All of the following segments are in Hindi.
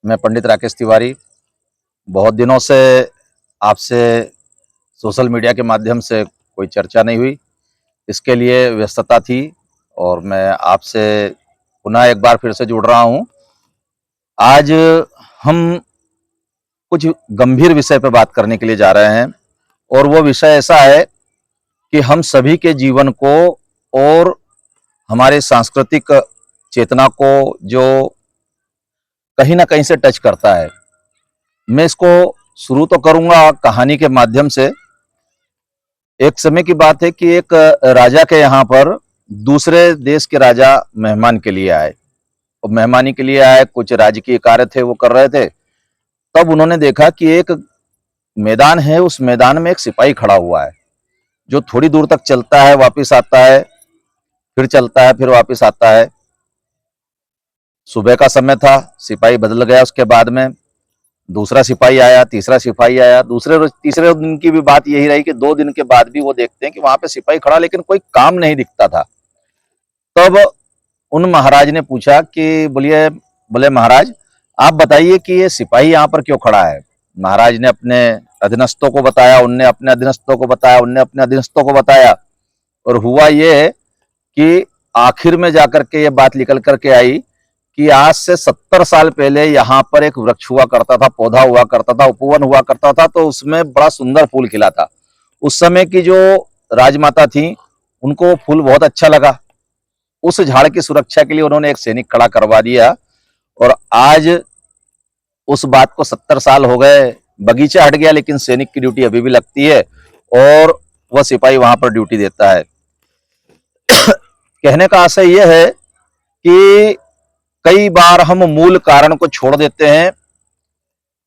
मैं पंडित राकेश तिवारी बहुत दिनों से आपसे सोशल मीडिया के माध्यम से कोई चर्चा नहीं हुई, इसके लिए व्यस्तता थी और मैं आपसे पुनः एक बार फिर से जुड़ रहा हूं। आज हम कुछ गंभीर विषय पर बात करने के लिए जा रहे हैं और वो विषय ऐसा है कि हम सभी के जीवन को और हमारे सांस्कृतिक चेतना को जो कहीं ना कहीं से टच करता है। मैं इसको शुरू तो करूंगा कहानी के माध्यम से। एक समय की बात है कि एक राजा के यहाँ पर दूसरे देश के राजा मेहमान के लिए आए और मेहमानी के लिए आए, कुछ राजकीय कार्य थे वो कर रहे थे। तब उन्होंने देखा कि एक मैदान है, उस मैदान में एक सिपाही खड़ा हुआ है जो थोड़ी दूर तक चलता है, वापस आता है, फिर चलता है, फिर वापस आता है। सुबह का समय था, सिपाही बदल गया। उसके बाद में दूसरा सिपाही आया, तीसरा सिपाही आया। तीसरे दिन की भी बात यही रही कि 2 दिन के बाद भी वो देखते हैं कि वहां पे सिपाही खड़ा, लेकिन कोई काम नहीं दिखता था। तब उन महाराज ने पूछा कि बोले महाराज, आप बताइए कि ये सिपाही यहाँ पर क्यों खड़ा है। महाराज ने अपने अधीनस्थों को बताया, उनने अपने अधीनस्थों को बताया, उनने अपने अधीनस्थों को बताया, और हुआ ये कि आखिर में जाकर के ये बात निकल करके आई कि आज से 70 साल पहले यहाँ पर एक वृक्ष हुआ करता था, पौधा हुआ करता था, उपवन हुआ करता था, तो उसमें बड़ा सुंदर फूल खिला था। उस समय की जो राजमाता थी उनको वो फूल बहुत अच्छा लगा। उस झाड़ की सुरक्षा के लिए उन्होंने एक सैनिक खड़ा करवा दिया और आज उस बात को 70 साल हो गए, बगीचा हट गया, लेकिन सैनिक की ड्यूटी अभी भी लगती है और वह सिपाही वहां पर ड्यूटी देता है। कहने का आशय यह है कि कई बार हम मूल कारण को छोड़ देते हैं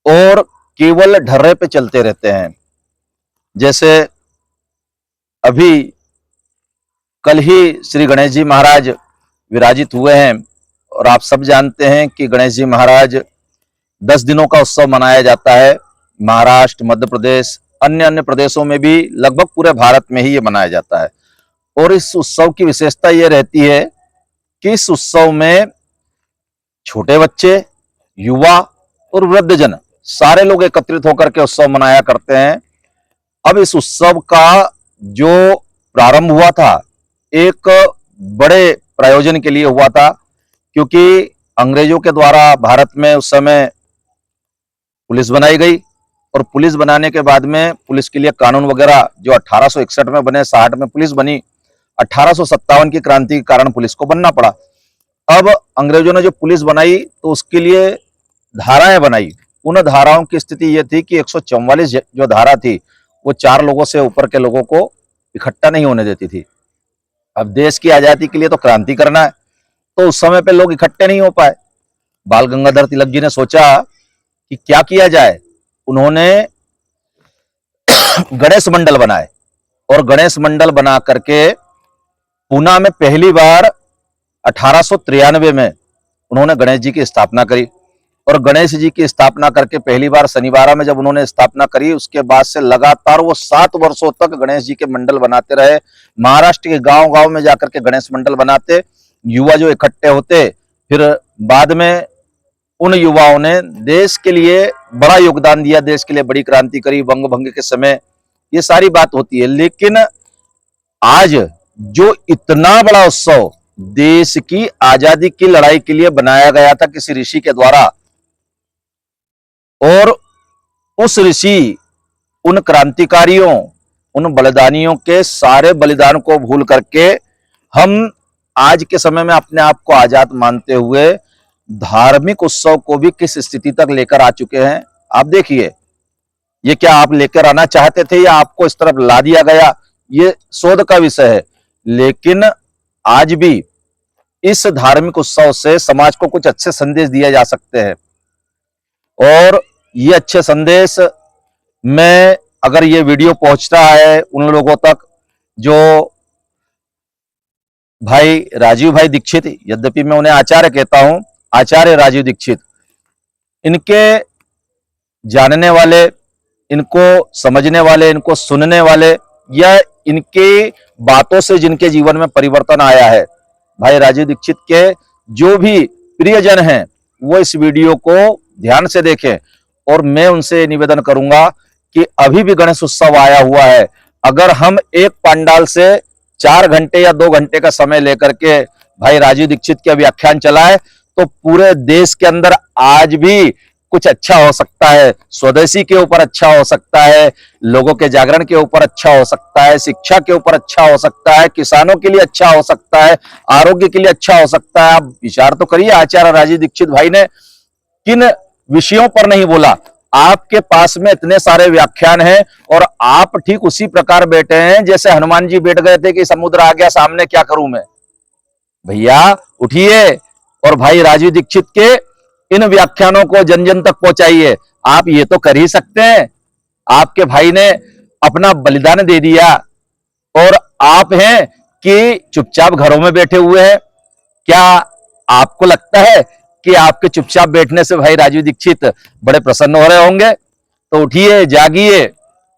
और केवल ढर्रे पे चलते रहते हैं। जैसे अभी कल ही श्री गणेश जी महाराज विराजित हुए हैं और आप सब जानते हैं कि गणेश जी महाराज 10 दिनों का उत्सव मनाया जाता है। महाराष्ट्र, मध्य प्रदेश, अन्य अन्य प्रदेशों में भी, लगभग पूरे भारत में ही ये मनाया जाता है। और इस उत्सव की विशेषता ये रहती है कि इस उत्सव में छोटे बच्चे, युवा और वृद्धजन सारे लोग एकत्रित होकर के उत्सव मनाया करते हैं। अब इस उत्सव का जो प्रारंभ हुआ था एक बड़े प्रयोजन के लिए हुआ था, क्योंकि अंग्रेजों के द्वारा भारत में उस समय पुलिस बनाई गई और पुलिस बनाने के बाद में पुलिस के लिए कानून वगैरह जो 1861 में बने, 60 में पुलिस बनी, 1857 की क्रांति के कारण पुलिस को बनना पड़ा। अब अंग्रेजों ने जो पुलिस बनाई तो उसके लिए धाराएं बनाई। उन धाराओं की स्थिति यह थी कि 144 जो धारा थी वो 4 लोगों से ऊपर के लोगों को इकट्ठा नहीं होने देती थी। अब देश की आजादी के लिए तो क्रांति करना है, तो उस समय पे लोग इकट्ठे नहीं हो पाए। बाल गंगाधर तिलक जी ने सोचा कि क्या किया जाए। उन्होंने गणेश मंडल बनाए और गणेश मंडल बना करके पूना में पहली बार 1893 में उन्होंने गणेश जी की स्थापना करी। और गणेश जी की स्थापना करके पहली बार शनिवार में जब उन्होंने स्थापना करी, उसके बाद से लगातार वो 7 वर्षों तक गणेश जी के मंडल बनाते रहे। महाराष्ट्र के गांव-गांव में जाकर के गणेश मंडल बनाते, युवा जो इकट्ठे होते, फिर बाद में उन युवाओं ने देश के लिए बड़ा योगदान दिया, देश के लिए बड़ी क्रांति करी, वंग भंग के समय, ये सारी बात होती है। लेकिन आज जो इतना बड़ा उत्सव देश की आजादी की लड़ाई के लिए बनाया गया था किसी ऋषि के द्वारा, और उस ऋषि, उन क्रांतिकारियों, उन बलिदानियों के सारे बलिदान को भूल करके हम आज के समय में अपने आप को आजाद मानते हुए धार्मिक उत्सव को भी किस स्थिति तक लेकर आ चुके हैं। आप देखिए, ये क्या आप लेकर आना चाहते थे या आपको इस तरफ ला दिया गया, ये शोध का विषय है। लेकिन आज भी इस धार्मिक उत्सव से समाज को कुछ अच्छे संदेश दिए जा सकते हैं और ये अच्छे संदेश में अगर ये वीडियो पहुंचता है उन लोगों तक जो भाई राजीव भाई दीक्षित, यद्यपि मैं उन्हें आचार्य कहता हूं, आचार्य राजीव दीक्षित, इनके जानने वाले, इनको समझने वाले, इनको सुनने वाले, या इनकी बातों से जिनके जीवन में परिवर्तन आया है, भाई राजीव दीक्षित के जो भी प्रियजन हैं, वो इस वीडियो को ध्यान से देखें। और मैं उनसे निवेदन करूंगा कि अभी भी गणेश उत्सव आया हुआ है, अगर हम एक पंडाल से 4 घंटे या 2 घंटे का समय लेकर के भाई राजीव दीक्षित के व्याख्यान चलाए तो पूरे देश के अंदर आज भी कुछ अच्छा हो सकता है। स्वदेशी के ऊपर अच्छा हो सकता है, लोगों के जागरण के ऊपर अच्छा हो सकता है, शिक्षा के ऊपर अच्छा हो सकता है, किसानों के लिए अच्छा हो सकता है, आरोग्य के लिए अच्छा हो सकता है। आप विचार तो करिए, आचार्य राजीव दीक्षित भाई ने किन विषयों पर नहीं बोला। आपके पास में इतने सारे व्याख्यान हैं और आप ठीक उसी प्रकार बैठे हैं जैसे हनुमान जी बैठ गए थे कि समुद्र आ गया सामने, क्या करूं मैं। भैया उठिए और भाई राजीव दीक्षित के इन व्याख्यानों को जन जन तक पहुंचाइए। आप ये तो कर ही सकते हैं, आपके भाई ने अपना बलिदान दे दिया और आप हैं कि चुपचाप घरों में बैठे हुए हैं। क्या आपको लगता है कि आपके चुपचाप बैठने से भाई राजीव दीक्षित बड़े प्रसन्न हो रहे होंगे? तो उठिए, जागिए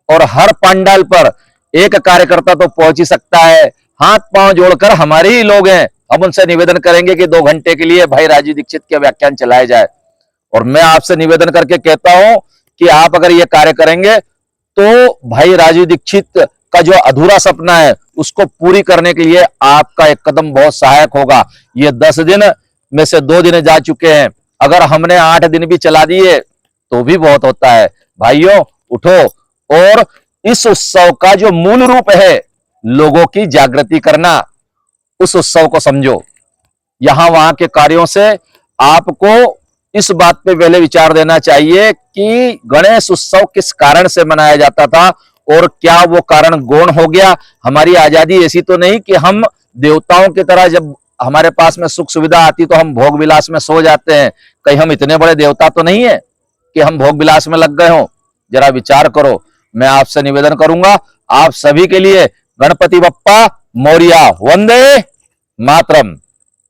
और हर पंडाल पर एक कार्यकर्ता तो पहुंच ही सकता है। हाथ पांव जोड़कर हमारे ही लोग हैं, हम उनसे निवेदन करेंगे कि 2 घंटे के लिए भाई राजीव दीक्षित के व्याख्यान चलाए जाए। और मैं आपसे निवेदन करके कहता हूं कि आप अगर ये कार्य करेंगे तो भाई राजीव दीक्षित का जो अधूरा सपना है उसको पूरी करने के लिए आपका एक कदम बहुत सहायक होगा। ये 10 दिन में से 2 दिन जा चुके हैं, अगर हमने 8 दिन भी चला दिए तो भी बहुत होता है। भाइयों उठो और इस उत्सव का जो मूल रूप है लोगों की जागृति करना, उस उत्सव को समझो। यहां वहां के कार्यों से आपको इस बात पे पहले विचार देना चाहिए कि गणेश उत्सव किस कारण से मनाया जाता था और क्या वो कारण गौण हो गया। हमारी आजादी ऐसी तो नहीं कि हम देवताओं की तरह जब हमारे पास में सुख सुविधा आती तो हम भोग विलास में सो जाते हैं। कहीं हम इतने बड़े देवता तो नहीं है कि हम भोग विलास में लग गए हों। जरा विचार करो। मैं आपसे निवेदन करूंगा, आप सभी के लिए गणपति बप्पा मोरिया, वंदे मातरम।